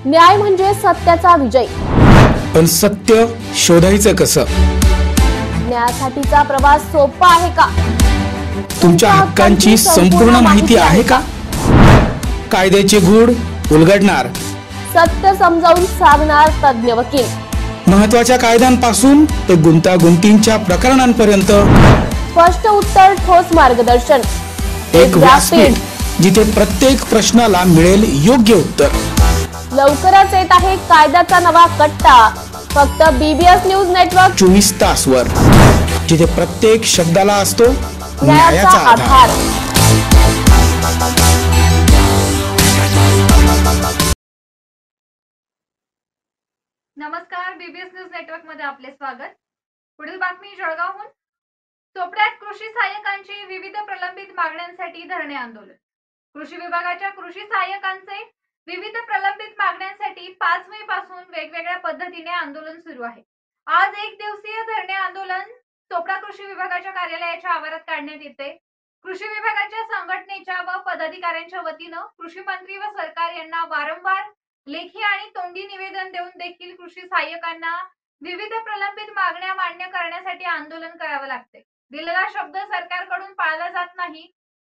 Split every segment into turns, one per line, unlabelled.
न्याय म्हणजे सत्याचा विजय।
पण सत्य शोधायचं कसं?
न्यायासाठीचा प्रवास सोपा आहे का?
तुमच्या हक्कांची संपूर्ण माहिती आहे का? कायद्याचे गूढ उलगडणार,
सत्य समजावून सांगणार तज्ञ वकील।
महत्त्वाच्या कायद्यांपासून ते गुंतागुंतींच्या प्रकरणांपर्यंत
स्पष्ट उत्तर, ठोस मार्गदर्शन।
एक व्यासपीठ जिथे प्रत्येक प्रश्नाला मिळेल योग्य उत्तर।
लवकरच येत आहे कायद्याचा नवा कट्टा, फक्त BBS न्यूज नेटवर्क
24 तासवर, जिथे प्रत्येक शब्दाला असतो
न्यायाचा आधार।
नमस्कार, BBS न्यूज नेटवर्क मध्ये आपले स्वागत। पुढील बातमी जळगावहून। चोपड्यात कृषी सहाय्यकांची विविध प्रलंबित मागण्यांसाठी धरणे आंदोलन। कृषी विभागाच्या कृषी सहाय्यकांचे विविध प्रलंबित मागण्यांसाठी 5 मे पासून वेगवेगळ्या पद्धतीने आंदोलन सुरू आहे। आज एक दिवसीय धरणे आंदोलन चोपडा कृषी विभागाच्या कार्यालयाच्या आवारात काढण्यात येते। कृषी विभागाच्या संघटनेच्या व पदाधिकाऱ्यांच्या वतीनं कृषी मंत्री व सरकार यांना वारंवार लेखी आणि तोंडी निवेदन देऊन देखील कृषी सहाय्यकांना विविध प्रलंबित मागण्या मान्य करण्यासाठी आंदोलन करावे लागते। दिलेला शब्द सरकारकडून पाळला जात नाही।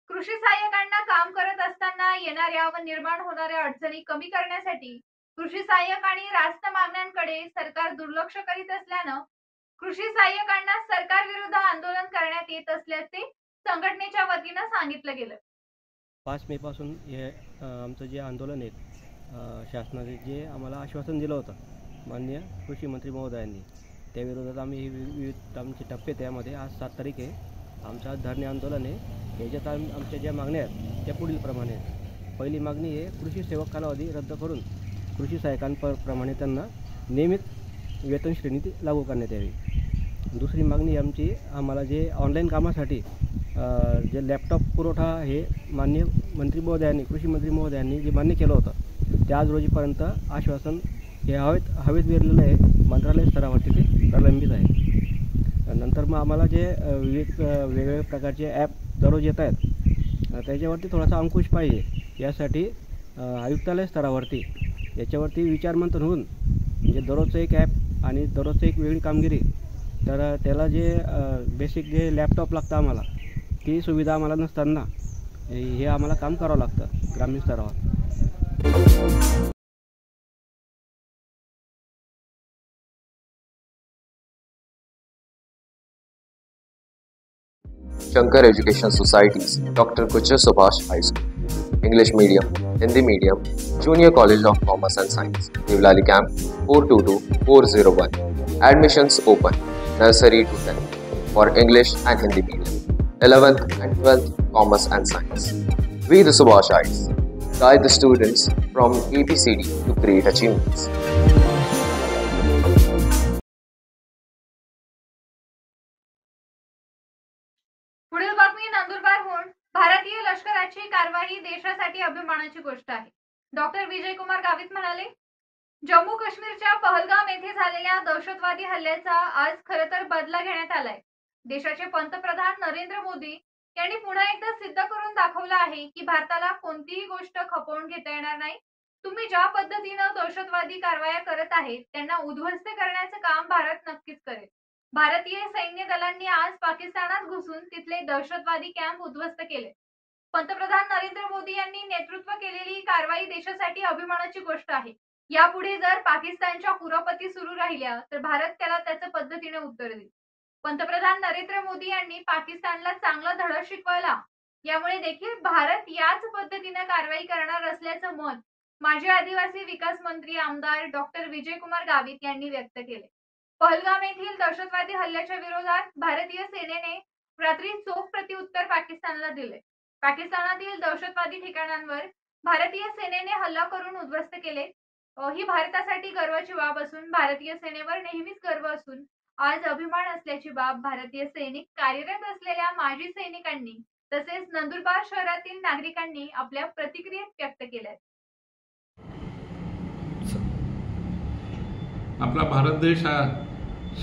कृषी सहाय्यकांना काम करत असताना येणाऱ्या व निर्माण होणाऱ्या अडचणी कमी करण्यासाठी कृषी सहाय्यक आणि रास्त मागण्यांकडे सरकार दुर्लक्ष करीत असल्यानं कृषी सहाय्यकांना सरकार विरुद्ध आंदोलन करण्यात येत असल्याचे संघटनेच्या वतीनं सांगितलं गेलं।
5 मे पासून हे आमचं जे आंदोलन आहे, शासनाने जे आम्हाला आश्वासन दिलं होतं माननीय कृषी मंत्री महोदयांनी, त्या विरोधात आम्ही विविध आमचे टप्पे, त्यामध्ये आज 7 तारीख आहे आमचा धरणे आंदोलन आहे। याच्यात आमच्या ज्या मागण्या आहेत त्या पुढील प्रमाणे आहेत। पहिली मागणी आहे कृषी सेवक कालावधी रद्द करून कृषी सहाय्यकांप्रमाणे त्यांना नियमित वेतन श्रेणी लागू करण्यात यावी। दुसरी मागणी आमची, आम्हाला जे ऑनलाईन कामासाठी जे लॅपटॉप पुरवठा हे माननीय मंत्री महोदयांनी, कृषी मंत्री महोदयांनी जे मान्य केलं होतं ते आज रोजीपर्यंत आश्वासन हे हवेत विरलेलं आहे, मंत्रालय स्तरावरती ते प्रलंबित आहे। नंतर मग आम्हाला जे वेगवेगळ्या प्रकारचे ॲप दररोज येत आहेत त्याच्यावरती थोडासा अंकुश पाहिजे। यासाठी आयुक्तालय स्तरावरती याच्यावरती विचारमंथन होऊन म्हणजे दररोजचं एक ॲप आणि दररोजचं एक वेगळी कामगिरी, तर त्याला जे बेसिक जे लॅपटॉप लागतं आम्हाला, ती सुविधा आम्हाला नसताना हे आम्हाला काम करावं लागतं ग्रामीण स्तरावर।
Shankar Education Societies, Dr. Kuchar Subhash High School, English Medium, Hindi Medium, Junior College of Commerce and Science, Nivlali Camp 422401. Admissions open, nursery to 10th for English and Hindi Medium, 11th and 12th Commerce and Science. We the Subhashites guide the students from ABCD to great achievements.
पुढील बातमी नंदुरबारहून। भारतीय लष्कराची कारवाई देशासाठी अभिमानाची गोष्ट आहे। Doctor Vijay Kumar Gavit म्हणाले, जम्मू काश्मीरच्या पहलगाम येथे झालेल्या दहशतवादी हल्ल्याचा आज खरं तर बदला घेण्यात आलाय। देशाचे पंतप्रधान नरेंद्र मोदी यांनी पुन्हा एकदा सिद्ध करून दाखवलं आहे की भारताला कोणतीही गोष्ट खपवून घेता येणार नाही। तुम्ही ज्या पद्धतीनं दहशतवादी कारवाया करत आहेत त्यांना उद्ध्वस्त करण्याचं काम भारत नक्कीच करेल। भारतीय सैन्य दलांनी आज पाकिस्तानात घुसून तिथले दहशतवादी कॅम्प उद्ध्वस्त केले। पंतप्रधान नरेंद्र मोदी यांनी नेतृत्व केलेली कारवाई देशासाठी अभिमानाची गोष्ट आहे। यापुढे जर पाकिस्तानच्या कुरापती सुरू राहिल्या तर भारत त्याला त्याच्या पद्धतीने उत्तर देईल। पंतप्रधान नरेंद्र मोदी यांनी पाकिस्तानला चांगला धडा शिकवला, यामुळे देखील भारत याच पद्धतीने कारवाई करणार असल्याचं मत माजी आदिवासी विकास मंत्री आमदार डॉक्टर विजय कुमार गावित यांनी व्यक्त केले। पहलगाम येथील दहशतवादी हल्ल्याच्या विरोधात भारतीय सेनेने रात्री चोख प्रत्युत्तर पाकिस्तानला दिले। पाकिस्तानातील दहशतवादी ठिकाणांवर भारतीय सेनेने हल्ला करून उद्ध्वस्त केले। ही भारतासाठी गर्वाची बाब असून भारतीय सेनेवर नेहमीच गर्व असून आज अभिमान असल्याची बाब भारतीय सैनिक, कार्यरत असलेल्या माजी सैनिकांनी तसेच नंदुरबार शहरातील नागरिकांनी आपल्या प्रतिक्रियेत व्यक्त केल्या।
आपला भारत देश हा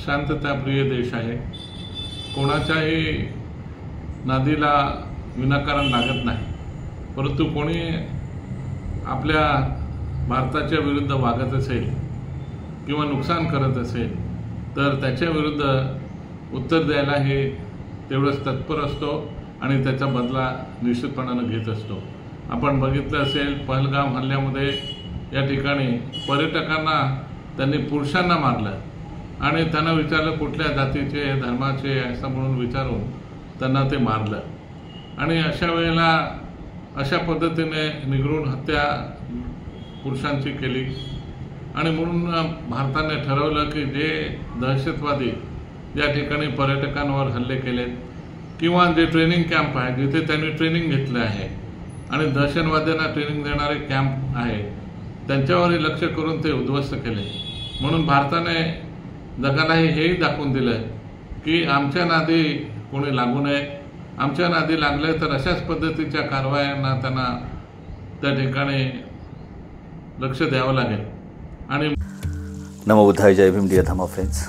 शांतताप्रिय देश आहे। कोणाच्याही नादीला विनाकारण लागत नाही, परंतु कोणी आपल्या भारताच्या विरुद्ध वागत असेल किंवा नुकसान करत असेल तर त्याच्या विरुद्ध उत्तर द्यायला हे तेवढंच तत्पर असतो आणि त्याचा बदला निश्चितपणानं घेत असतो. आपण बघितलं असेल पहलगाम हल्ल्यामध्ये या ठिकाणी पर्यटकांना त्यांनी पुरुषांना मारलं आणि त्यांना विचारलं कुठल्या जातीचे धर्माचे असं म्हणून विचारून त्यांना ते मारलं. आणि अशा वेळेला अशा पद्धतीने निगडून हत्या पुरुषांची केली आणि म्हणून भारताने ठरवलं की जे दहशतवादी ज्या ठिकाणी पर्यटकांवर हल्ले केलेत किंवा जे ट्रेनिंग कॅम्प आहे जिथे त्यांनी ट्रेनिंग घेतलं आहे आणि दहशतवाद्यांना ट्रेनिंग देणारे कॅम्प आहे त्यांच्यावरही लक्ष करून ते उद्ध्वस्त केले. म्हणून भारताने जगाला हेही दाखवून दिलं की आमच्या नादी कोणी लागू नये. आमच्या नादी लागले तर अशाच पद्धतीच्या कारवायांना त्यांना त्या ठिकाणी लक्ष द्यावं लागेल. आणि
नमो बुद्धाय, जय Bhim, dear Dhamma friends.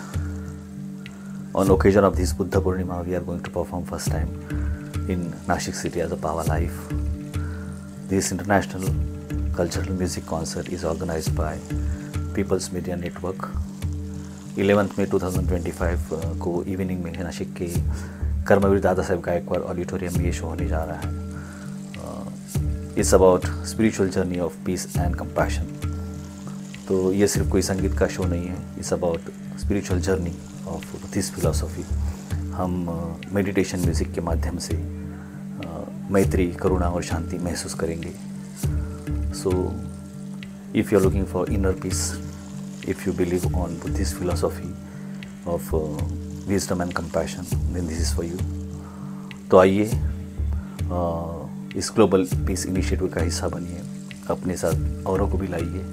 On occasion of this Buddha Purnima, we are going to perform first time in Nashik city as a Pava Live. This international cultural music concert is organized by People's Media Network. 11 मई 2025 को evening में नासिक के Karmaveer Dada Saheb Gaekwad auditorium में ये show होने जा रहा है. It's about spiritual journey of peace and compassion. तो ये सिर्फ कोई संगीत का शो नहीं है, it's about spiritual journey of Buddhist philosophy. हम मेडिटेशन म्यूज़िक के माध्यम से मैत्री, करुणा और शांति महसूस करेंगे. So if you are looking for inner peace, if you believe on Buddhist philosophy of wisdom and compassion, then this is for you. तो आइए इस ग्लोबल पीस इनिशिएटिव का हिस्सा बनिए, अपने साथ औरों को भी लाइए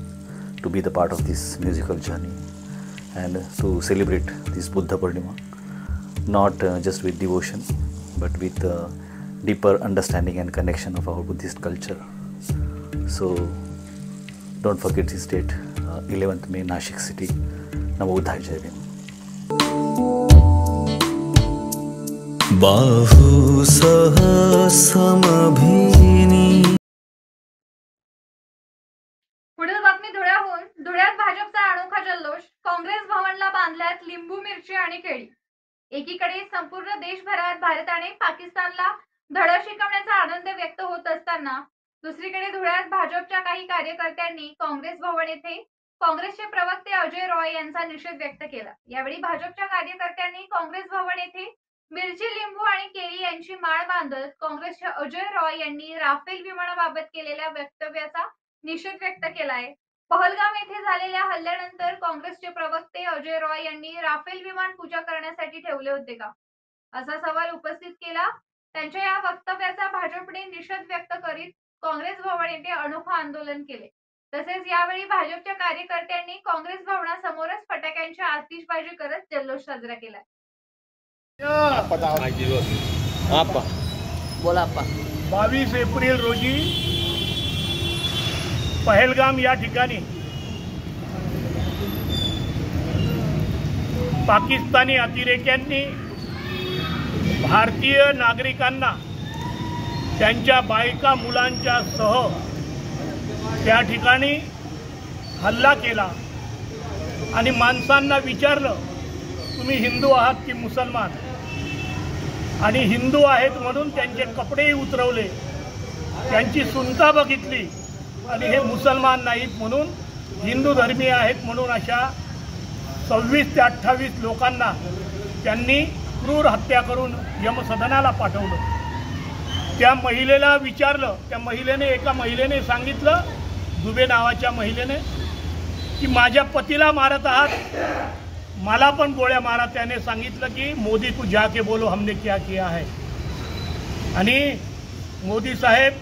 to be the part of this musical journey and to celebrate this Buddha Purnima, not just with devotion but with deeper understanding and connection of our Buddhist culture. So don't forget this date, 11th May, Nashik city. नमो बुद्धाय, जय भीम. बाहु सह समभिनी.
पुढील बातमी धुळ्याहून. धुळ्यात भाजपचा अनोखा जल्लोष. काँग्रेस भवनला बांधल्यात लिंबू, मिरची आणि केळी. एकीकडे संपूर्ण देशभरात भारताने पाकिस्तानला धडा शिकवण्याचा आनंद व्यक्त होत असताना दुसरीकडे धुळ्यात भाजपच्या काही कार्यकर्त्यांनी काँग्रेस भवन येथे काँग्रेसचे प्रवक्ते अजय रॉय यांचा निषेध व्यक्त केला. यावेळी भाजपच्या कार्यकर्त्यांनी काँग्रेस भवन येथे मिरची, लिंबू आणि केळी यांची माळ बांधत काँग्रेसचे अजय रॉय यांनी राफेल विमानाबाबत केलेल्या वक्तव्याचा निषेध व्यक्त केलाय. पहलगाम येथे झालेल्या हल्ल्यानंतर काँग्रेसचे प्रवक्ते अजय रॉय यांनी राफेल विमान पूजा करण्यासाठी ठेवले होते का, असा सवाल उपस्थित केला. त्यांच्या या वक्तव्याचा भाजपने निषेध व्यक्त करीत काँग्रेस भवन येथे अनोखं आंदोलन केले. तसेच यावेळी भाजपच्या कार्यकर्त्यांनी काँग्रेस भवनासमोरच फटाक्यांची आतिषबाजी करत जल्लोष साजरा केला.
22 एप्रिल रोजी पहलगाम या ठिकाणी पाकिस्तानी अतिरेक्यांनी भारतीय नागरिकांना त्यांच्या बायका मुलांच्या सह त्या ठिकाणी हल्ला केला आणि माणसांना विचारलं तुम्ही हिंदू आहात की मुसलमान, आणि हिंदू आहेत म्हणून त्यांचे कपडेही उतरवले, त्यांची सुनता बघितली आणि हे मुसलमान नाहीत म्हणून हिंदू धर्मीय आहेत म्हणून अशा 26 ते 28 लोकांना त्यांनी क्रूर हत्या करून यमसदनाला पाठवलं. त्या महिलेला विचारलं, त्या महिलेने, एका महिलेने सांगितलं, दुबे नावाच्या महिलेने, की माझ्या पतीला मारत आहात, मला पण गोळ्या मारा. त्याने सांगितलं की मोदी को जाके बोलो हमने क्या किया है. आणि मोदी साहेब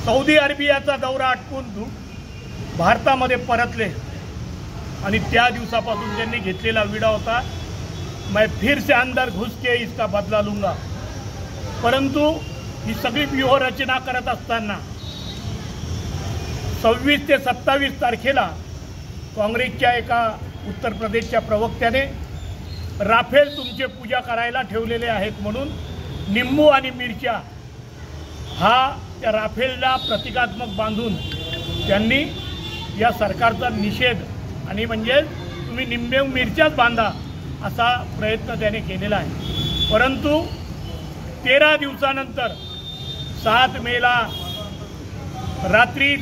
सौदी अरेबियाचा दौरा आटपून भारतामध्ये परतले आणि त्या दिवसापासून त्यांनी घेतलेला विडा होता, मैं फिर से अंदर घुस के इसका बदला लूंगा. परंतु ही सगळी व्यूहरचना करत असताना 26 ते 27 तारखेला काँग्रेसच्या एका उत्तर प्रदेशच्या प्रवक्त्याने राफेल तुमचे पूजा करायला ठेवलेले आहेत म्हणून निंबू आणि मिरच्या हा त्या राफेलला प्रतिकात्मक बांधून त्यांनी या सरकारचा निषेध आणि म्हणजे तुम्ही निंबे मिरच्याच बांधा असा प्रयत्न त्याने केलेला आहे। परंतु 13 दिवसानंतर 7 मेला रात्री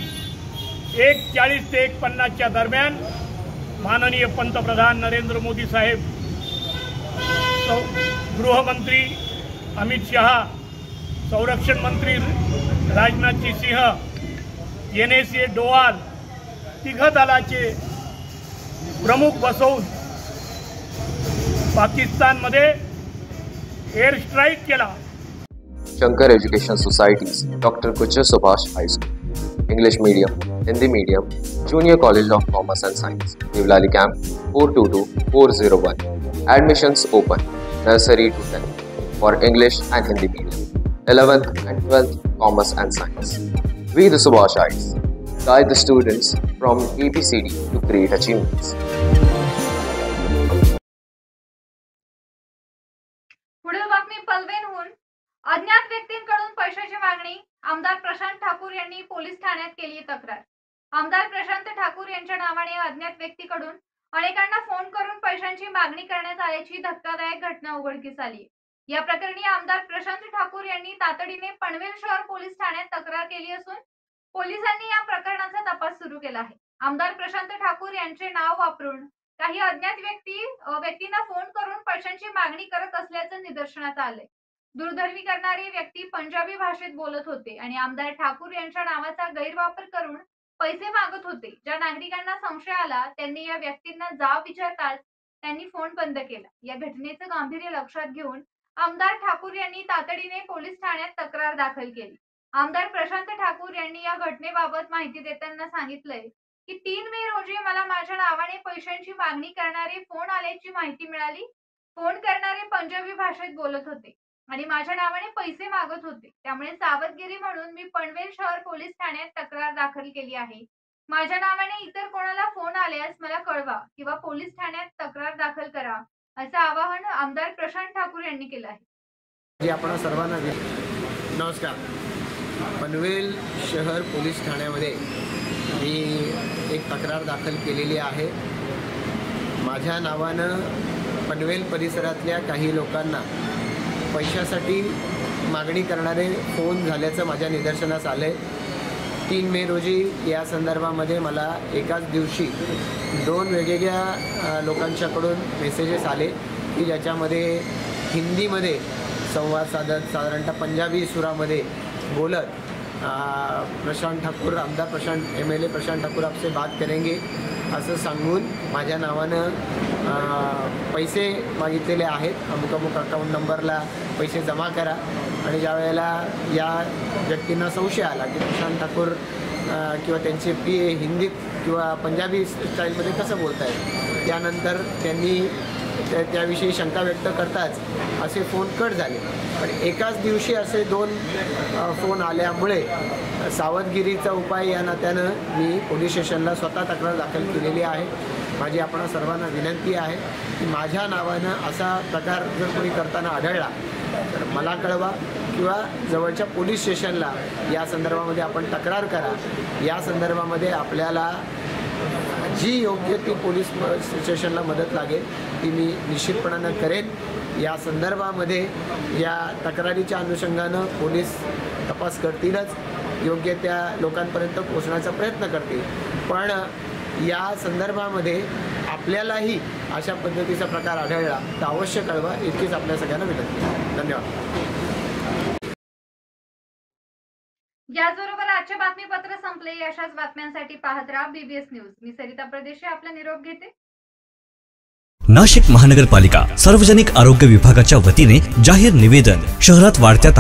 1:40 ते 1:50च्या दरम्यान माननीय पंतप्रधान नरेंद्र मोदी साहेब, गृहमंत्री अमित शहा, संरक्षण मंत्री राजनाथ सिंह, NSA डोवाल तिघ दलाचे प्रमुख बसवून पाकिस्तानमध्ये एअर स्ट्राईक केला।
Shankar Education Societies, Dr. Kuchar Subhash High School, English Medium, Hindi Medium, Junior College of Commerce and Science, Nivlali Camp 422-401. Admissions open, nursery to 10th, for English and Hindi Medium, 11th and 12th Commerce and Science. We the Subhashites guide the students from ABCD to great achievements.
पुढील बातमी पनवेलहून। अज्ञात व्यक्तींकडून पैशाची मागणी, आमदार प्रशांत ठाकूर यांनी police ठाण्यात केली तक्रार। आमदार प्रशांत ठाकूर यांच्या नावाने अज्ञात व्यक्तीकडून अनेकांना फोन करून पैशांची मागणी करण्यात आल्याची धक्कादायक घटना उघडकीस आली। या प्रकरणी आमदार प्रशांत ठाकूर यांनी तातडीने पनवेल शहर पोलीस ठाण्यात तक्रार केली असून पोलिसांनी या प्रकरणाचा तपास सुरू केला आहे। आमदार प्रशांत ठाकूर यांचे नाव वापरून काही अज्ञात व्यक्तींना फोन करून पैशांची मागणी करत असल्याचं निदर्शनास आलंय। दूरध्वनी करणारे व्यक्ती पंजाबी भाषेत बोलत होते आणि आमदार ठाकूर यांच्या नावाचा गैरवापर करून पैसे मागत होते। ज्या नागरिकांना संशय आला त्यांनी या व्यक्तींना जाब विचारताच त्यांनी फोन बंद केला। या घटनेचं गांभीर्य लक्षात घेऊन आमदार ठाकूर यांनी तातडीने पोलीस ठाण्यात तक्रार दाखल केली। आमदार प्रशांत ठाकूर यांनी या घटनेबाबत माहिती देताना सांगितलंय की 3 मे रोजी मला माझ्या नावाने पैशांची मागणी करणारे फोन आल्याची माहिती मिळाली। फोन करणारे पंजाबी भाषेत बोलत होते आणि माझ्या नावाने पैसे मागत होते। त्यामुळे सावधगिरी म्हणून मी पनवेल शहर पोलीस ठाण्यात तक्रार दाखल केली आहे। माझ्या नावाने इतर कोणाला फोन आल्यास मला कळवा किंवा पोलीस ठाण्यात तक्रार दाखल करा, असं आवाहन आमदार प्रशांत ठाकूर यांनी केलं आहे।
आपण सर्वांना नमस्कार। पनवेल शहर पोलीस ठाण्यामध्ये मी एक तक्रार दाखल केलेली आहे। माझ्या नावानं पनवेल परिसरातल्या काही लोकांना पैशासाठी मागणी करणारे फोन झाल्याचं माझ्या निदर्शनास आलं आहे। 3 मे रोजी या संदर्भामध्ये मला एकाच दिवशी 2 वेगवेगळ्या लोकांच्याकडून मेसेजेस आले की ज्याच्यामध्ये हिंदीमध्ये संवाद साधत साधारणतः पंजाबी सुरामध्ये बोलत प्रशांत ठाकूर, आमदार प्रशांत MLA प्रशांत ठाकूर आपसे बात करेंगे असं सांगून माझ्या नावानं पैसे मागितलेले आहेत। अमुक अमुक अकाउंट नंबरला पैसे जमा करा आणि ज्या वेळेला या व्यक्तींना संशय आला की प्रशांत ठाकूर किंवा त्यांचे PA हिंदीत किंवा पंजाबी स्टाईलमध्ये कसं बोलत आहेत, त्यानंतर त्यांनी त्याविषयी शंका व्यक्त करताच असे फोन कट झाले। पण एकाच दिवशी असे 2 फोन आल्यामुळे सावधगिरीचा उपाय या नात्यानं मी पोलीस स्टेशनला स्वतः तक्रार दाखल केलेली आहे। माझी आपण सर्वांना विनंती आहे की माझ्या नावानं असा प्रकार जर कोणी करताना आढळला तर मला कळवा किंवा जवळच्या पोलीस स्टेशनला या संदर्भामध्ये आपण तक्रार करा। या संदर्भामध्ये आपल्याला जी योग्य ती पोलीस स्टेशनला मदत लागेल ती मी निश्चितपणानं करेन। या संदर्भामध्ये या तक्रारीच्या अनुषंगानं पोलीस तपास करतीलच, योग्य त्या लोकांपर्यंत पोहोचण्याचा प्रयत्न करतील। पण या संदर्भामध्ये आपल्यालाही अशा पद्धतीचा प्रकार आढळला तर अवश्य कळवा, इतकीच आपल्या सगळ्यांना विनंती आहे। धन्यवाद।
याचबरोबर आजचे बातमीपत्र संपले। अशाच बातम्यांसाठी पाहत राहा BBS न्यूज। मी सरिता प्रदेशी आपला निरोप घेते।
नाशिक महानगरपालिका सार्वजनिक आरोग्य विभागाच्या वतीने जाहीर निवेदन। शहरात वाढत्या